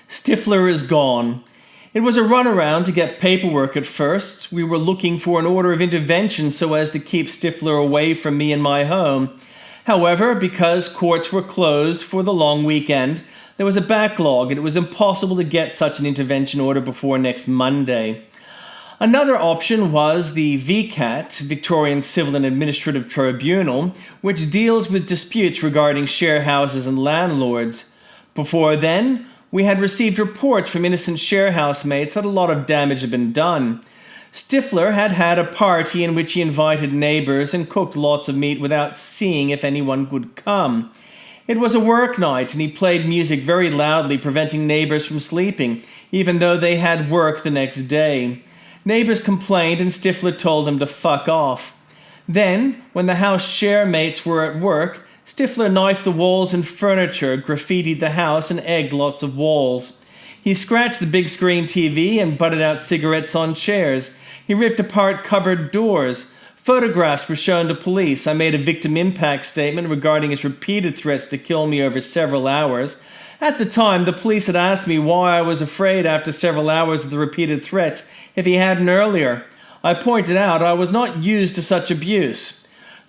Stifler is gone. It was a runaround to get paperwork at first. We were looking for an order of intervention so as to keep Stifler away from me and my home. However, because courts were closed for the long weekend, there was a backlog and it was impossible to get such an intervention order before next Monday. Another option was the VCAT, Victorian Civil and Administrative Tribunal, which deals with disputes regarding share houses and landlords. Before then, we had received reports from innocent share housemates that a lot of damage had been done. Stifler had had a party in which he invited neighbors and cooked lots of meat without seeing if anyone would come. It was a work night and he played music very loudly, preventing neighbors from sleeping, even though they had work the next day. Neighbors complained and Stifler told them to fuck off. Then, when the house share mates were at work, Stifler knifed the walls and furniture, graffitied the house, and egged lots of walls. He scratched the big screen TV and butted out cigarettes on chairs. He ripped apart cupboard doors. Photographs were shown to police. I made a victim impact statement regarding his repeated threats to kill me over several hours. At the time, the police had asked me why I was afraid after several hours of the repeated threats if he hadn't earlier. I pointed out I was not used to such abuse.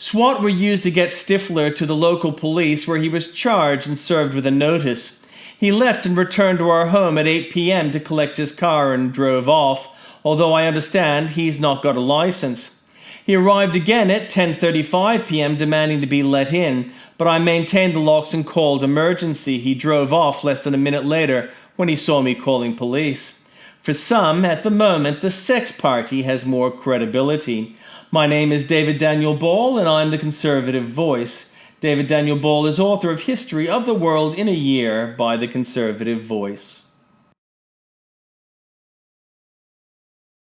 SWAT were used to get Stifler to the local police where he was charged and served with a notice. He left and returned to our home at 8 p.m. to collect his car and drove off, although I understand he's not got a license. He arrived again at 10:35 p.m. demanding to be let in, but I maintained the locks and called emergency. He drove off less than a minute later when he saw me calling police. For some, at the moment, the sex party has more credibility. My name is David Daniel Ball, and I'm the Conservative Voice. David Daniel Ball is author of History of the World in a Year by the Conservative Voice.